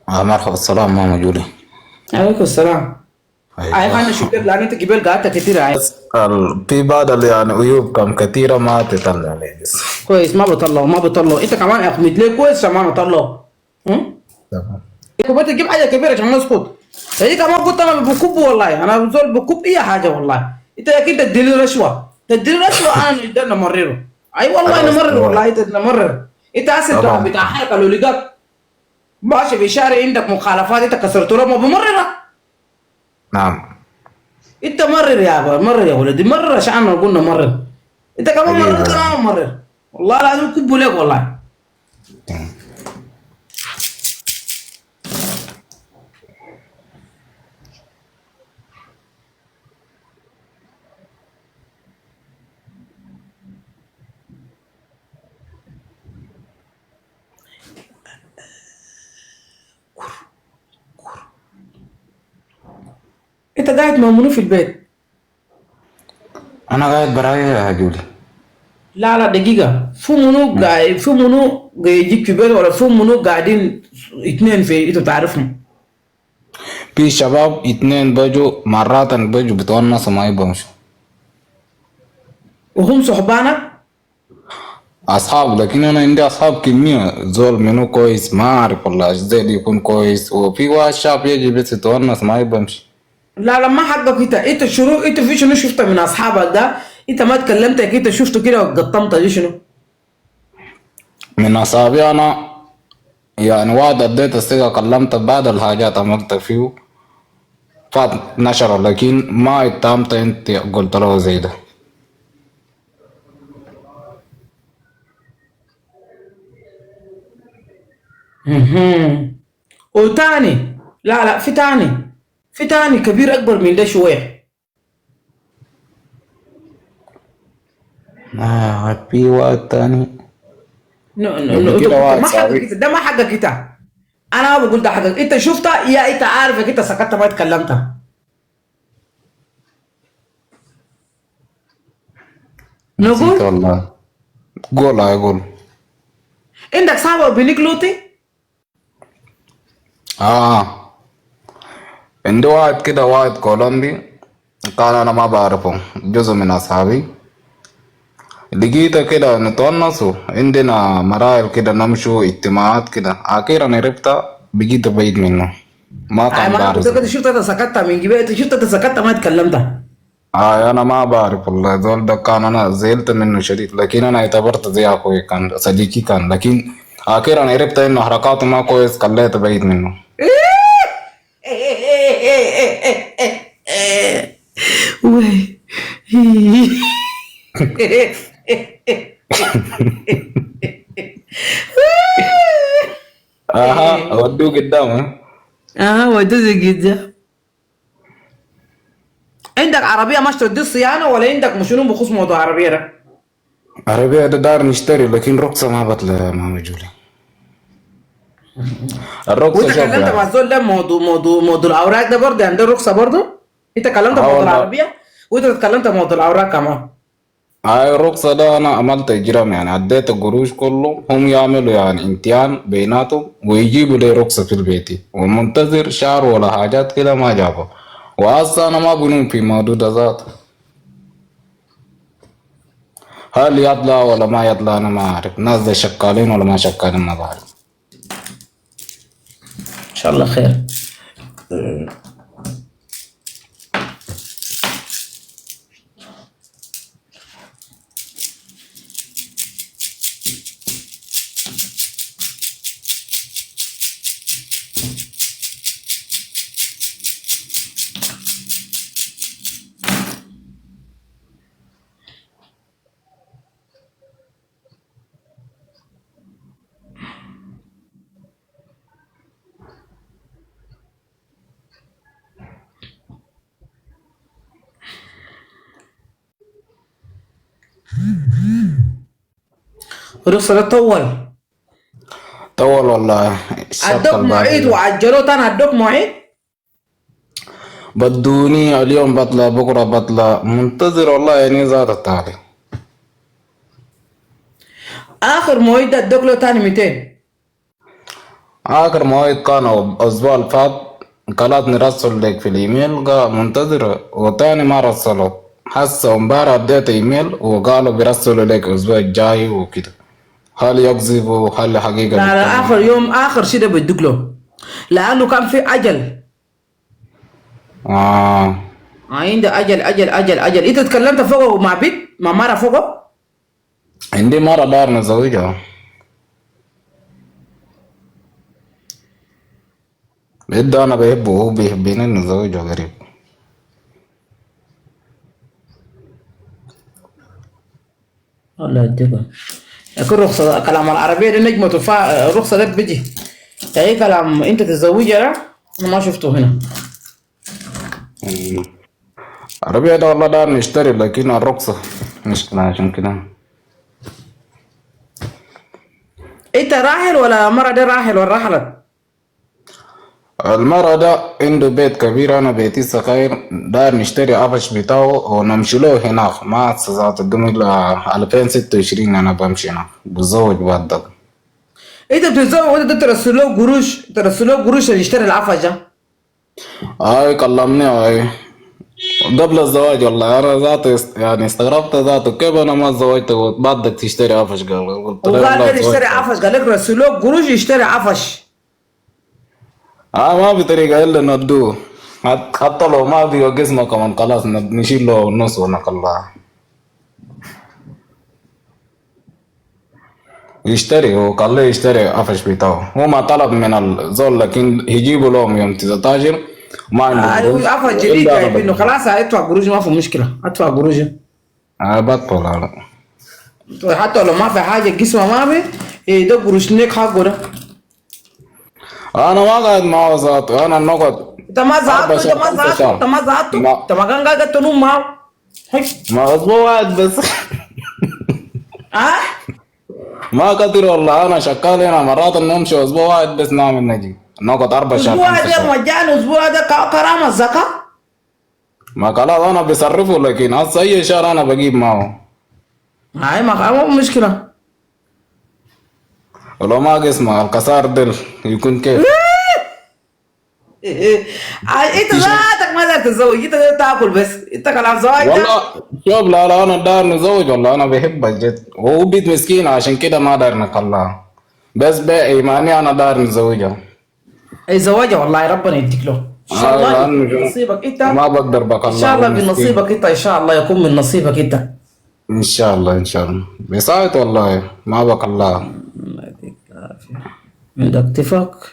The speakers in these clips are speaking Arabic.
مرحبا السلام ماما جولي. عليكم السلام. اي ايوه. خلنا نشوف لك لان انت قبل قعدت كتير. اي في بعض يعني عيوب كم كثيرة ما تطلع لي بس. كويس، ما بطلع انت كمان اقمت ليه كويس عشان ما بطلع. هم؟ تمام. انت تجيب حاجه كبيره عشان نسكت. هي كمان قلت انا بكب، والله انا بزول بكب اي حاجه والله. انت اكيد تديني رشوه، تديني رشوه، انا نقدر نمرره. اي والله خلاص نمرر، تمام. والله انت نمرر. انت اصلا طبعا. بتاع حركه لو لقاك ماشي في الشارع عندك مخالفات انت كسرت له ما بمررها. نعم. انت مرر يا ابا، مرر يا ولدي، مرر عشان قلنا مرر. انت كمان حقيقة مررت انا يعني. مرر. والله لازم كبوا لك والله. تمام. انت قاعد مع منو في البيت؟ أنا قاعد براي يا جولي. لا لا دقيقة، في منو مم. قاعد، في منو يجيك في البيت، ولا في منو قاعدين اتنين في انت تعرفهم؟ في شباب اتنين بيجوا مرات بيجوا بتونسوا ما يبمشوا. وهم صحبانك؟ أصحاب، لكن أنا عندي أصحاب كمية زول منو كويس ما أعرف والله زي اللي يكون كويس، وفي واحد شاب يجي بس يتونس ما يبمشي. لا لا ما حقك. انت شنو، انت في شنو شفته من اصحابك ده؟ انت ما تكلمتك، انت شفته كده وقطمت دي شنو؟ من أصحابي أنا يعني واحد اديت الثقة كلمت بعد الحاجات عملت فيه فات نشر، لكن ما اتهمت انت قلت له زي ده. مهم. وتاني، لا لا في تاني، في تاني كبير اكبر من ده شوية. في واحد تاني قبل كده انت واحد ما حقك، صاحبي. انت ده ما حقك انت. انا ما بقول ده حقك، انت شفتها يا انت عارفك، انت سكت ما اتكلمت. نسيت نقول والله. قول اقول. عندك صاحب بنيك لوتي. اه. عندي واحد كده واحد كولومبي كان انا ما بعرفه جزء من اصحابي. لقيته كده نتونسوا عندنا مرايل كده نمشوا اجتماعات كده اخيرا عرفتها بقيت بعيد منه ما اي كان ما انا بعرف قلت لك، انت زي. شفت انت سكت من جبال، انت شفت انت سكت ما اتكلمت. انا ما بعرف والله زول ده كان انا زعلت منه شديد، لكن انا اعتبرت زي اخوي كان صديقي كان، لكن اخيرا عرفت انه حركاته ما كويس خليت بعيد منه. وي. اها اودوه قدامه. اه ودوزي جدا. عندك عربية مش تودي الصيانة، ولا عندك مشنو بخصوص موضوع عربية ده؟ عربية ده دار نشتري لكن رخصة ما بطلع يا ماما جولي. الرخصة وانت شوف كلمت مع يعني. الزول ده موضوع الاوراق ده برضه، يعني ده الرخصة برضه؟ انت كلمت اه موضوع والله. العربية، وانت اتكلمت موضوع الاوراق كمان. هاي الرخصة ده انا عملت اجرام يعني عديت القروش كله، هم يعملوا يعني امتحان بيناتهم ويجيبوا لي رخصة في البيت ومنتظر شهر ولا حاجات كده ما جابوا. واصلا انا ما بنوم في موضوع ده ذاته، هل يطلع ولا ما يطلع انا ما اعرف، ناس ده شكالين ولا ما شكالين ما بعرف. ان شاء الله خير. الرخصة ده طول. طول والله. الشبكة ادوك معيد الباقية وعجلوه تاني، ادوك معيد. بدوني اليوم بطلع بكرة بطلع منتظر والله يعني ذات التالي. اخر معيد ادوك له تاني 200. آخر موعد كان الأسبوع اللي فات، قالت نرسل لك في الإيميل، قال منتظر وتاني ما رسلوا. حاسة امبارح اديت إيميل وقالوا بيرسلوا لك الأسبوع الجاي وكده. هل يكذبوا هل حقيقة لا لا، بيتكلموا؟ اخر يوم اخر شيء ده بدق له، لانه كان في اجل. آه. عنده اجل اجل اجل اجل. انت تكلمت فوقه مع بيت مع مره فوقه؟ عندي مرة دار نزوجها، بيد أنا بحبه وهو بيحبني، نزوجها قريب. الله يديكم. لكن رخصة كلام العربية دي نجمة رخصة ده بيجي. اي كلام انت تتزوجها ده انا ما شفته هنا. مم. العربية ده والله دار نشتري لكن الرخصة مشكلة عشان كده. انت راحل ولا مرة دي راحل ولا رحلت؟ المرة ده عنده بيت كبير، أنا بيتي صغير، دار نشتري عفش بتاعه ونمشي له هناك. ما استطعت الدم إلا 2026 أنا بمشي هناك بتزوج بعد ده. انت بتتزوج وانت ترسل له قروش، ترسل له قروش عشان يشتري العفش ده؟ هاي كلمني هاي قبل الزواج، والله أنا ذاته يعني استغربت ذاته كيف أنا ما زوجت وبعدك تشتري عفش. قلت له وقال والله لي يشتري زوجت. عفش، قال لك رسل له قروش يشتري عفش. ما في طريقة إلا ندوه، حتى لو ما في قسمه كمان خلاص نشيل له النص ونخلاه يشتري. هو قال لي يشتري عفش بتاعه، هو ما طلب من الزول لكن يجيبوا لهم يوم 19 ما عنده قروش عفش جديد إلا أنا جايبينه بدي. خلاص، هيدفع قروش ما في مشكلة، ادفع قروش. بطل لا. حتى لو ما في حاجة قسمة ما في، ده قروش ليك حقه ده. أنا ما قاعد معه ذاته، أنا نقعد انت ما 4 زعلته، انت شهور ما 5 زعلته، انت شهر. ما زعلته، ما انت ما كان قاعد تنوم معه. هي ما أسبوع واحد بس. اه ما كتير والله، أنا شغال هنا مرات نمشي أسبوع واحد بس نعمل نجي نقعد 4 شهور اسبوع 5 ده شهور. مجاني، اسبوع ده كرامة الزكاة. ما خلاص أنا بصرفه، لكن هسه أي شهر أنا بجيب معه. هاي ما مشكلة. ولو ما قسمه الكسار دل يكون كيف. انت ذاتك ما دار تتزوج، انت دار تاكل بس، انت كلام زواج ده. والله شوف، لا انا دار نزوج، والله انا بحبك جد، وهو بيت مسكين عشان كده ما دار نخلاه، بس بإيماني انا دار نزوجها. اي زواجه والله ربنا يديك له ان شاء الله، لانه يكون من نصيبك انت. ما بقدر ان شاء بخلاه، هو الله من مسكين. نصيبك انت، ان شاء الله يكون من نصيبك انت. ان شاء الله ان شاء الله بيساعد والله ما بخلاه. الله يديك العافية. عندك اتفاق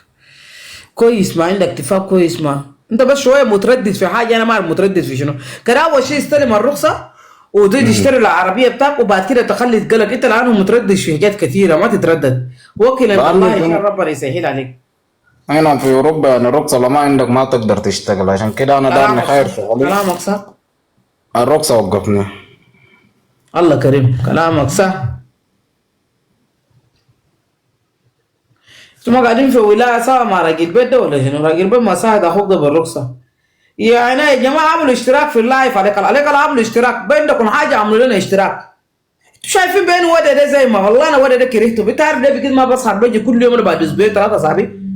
كويس، ما عندك اتفاق كويس. ما انت بس شويه متردد في حاجه، انا ما اعرف متردد في شنو. كان اول شيء استلم الرخصه وتيجي تشتري العربيه بتاعك، وبعد كده تخلي قلق. انت الان متردد في حاجات كثيره، ما تتردد، وكل الله ان شاء لانه ربنا يسهل عليك. هنا في اوروبا يعني الرخصه لو ما عندك ما تقدر تشتغل، عشان كده انا دارني كلامك خير صح، شغلي. كلامك صح. الرخصه وقفني. الله كريم، كلامك صح. انتوا ما قاعدين في ولايه سوا مع راجل بيت ده ولا شنو؟ راجل بيت ما ساعد اخوك ده بالرخصه. يعني يا جماعه اعملوا اشتراك في اللايف، عليك اعملوا اشتراك، بينكم حاجه اعملوا لنا اشتراك. شايفين بين وده ده زي ما والله انا وده ده كرهته، بتعرف ده بكده ما بصحى بيجي كل يوم، انا بعد اسبوعين 3 صاحبي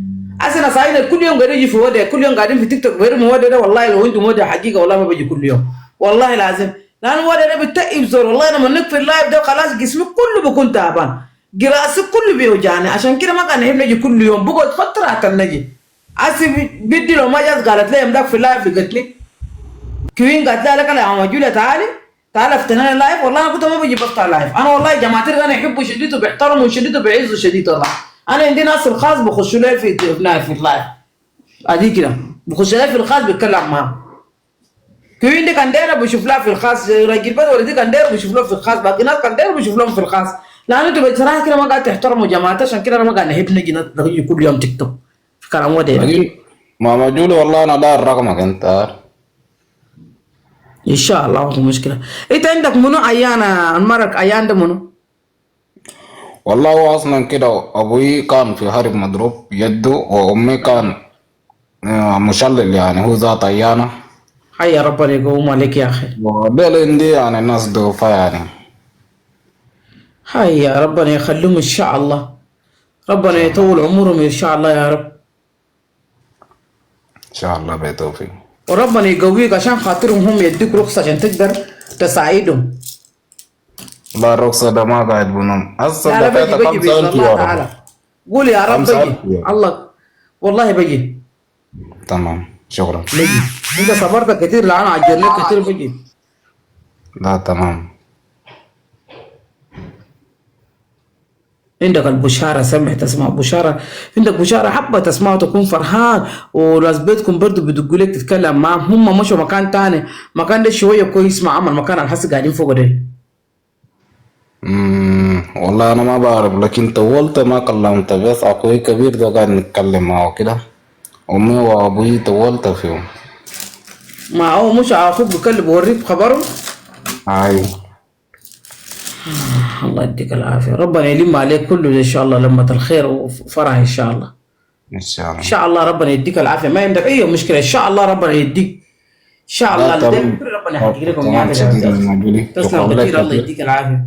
انا سعيد كل يوم قاعد يجي في وده، كل يوم قاعدين في تيك توك بيرموا وده ده. والله لو انتم وده حقيقه والله ما بيجي كل يوم، والله لازم. لان وده ده بتقي بزور، والله لما نقفل اللايف ده خلاص جسمي كله بكون تعبان، راسي كله بيوجعني، عشان كده ما كان نحب نجي كل يوم، بقعد فتره نجي. بدي لو ما جاز قالت لي يمداك في اللايف قالت لي كوين، قالت لها لك يا عم جوليا تعالي تعالى افتنا لايف. والله انا كنت ما بجي بفتح لايف. انا والله جماعتي انا يحبوا شديد وبيحترموا شديد وبيعزوا شديد. والله انا عندي ناس الخاص بخشوا لي في اللايف ادي كده، بخش لي في الخاص بيتكلم معاه. كوين دي كان داير بشوف لها في الخاص، راجل بدر ولا دي كان داير بشوف له في الخاص، باقي ناس كان داير بشوف لهم في الخاص. لان انتوا بصراحه كده ما قاعد تحترموا جماعتي، عشان كده انا ما قاعد نحب نجي كل يوم تيك توك في كلام ودي. لكن ماما جولي والله انا دار رقمك انت عارف. ان شاء الله ما في مشكله. انت عندك منو عيان المرك؟ عيان ده منو؟ والله هو اصلا كده ابوي كان في حرب مضروب يده، وامي كان مشلل، يعني هو ذات عيانه. حي ربنا يقوم عليك يا اخي. ودول عندي يعني الناس دوفا يعني. حي ربنا يخليهم ان شاء الله، ربنا يطول عمرهم ان شاء الله يا رب. ان شاء الله بالتوفيق. وربنا يقويك عشان خاطرهم، هم يديك رخصة عشان تقدر تساعدهم. لا الرخصة ده ما قاعد بنوم هسه لا بجي دفعت بإذن 5000 الله يورو. تعالى. قول يا رب 5000 بجي. يورو. الله والله بجي. تمام شكرا. بجي. انت صبرت كتير، لا انا عجلت كتير بجي. لا تمام. عندك البشارة، سمع تسمع بشارة، عندك بشارة حبة تسمع وتكون فرحان، وناس بيتكم برضو بدقوا لك تتكلم معهم، هم مشوا مكان تاني، مكان ده شوية كويس مع عمل مكان الحس قاعدين فوق ده. والله انا ما بعرف، لكن طولت ما كلمت، بس اخوي كبير ده قاعد نتكلم معه كده، امي وابوي طولت فيهم. ما هو مش اخوك بكلم بوريك خبره. هاي الله يديك العافية، ربنا يلم عليك كله ان شاء الله، لمة الخير وفرح ان شاء الله. ان شاء الله. ان شاء الله ربنا يديك العافية، ما عندك اي مشكلة، ان شاء الله ربنا يديك ان شاء الله. لا تمام. ربنا يحقق لكم تمام يا شديد من عافية. مجهولي. تسلم شكرا لك كثير، الله كثير. يديك العافية.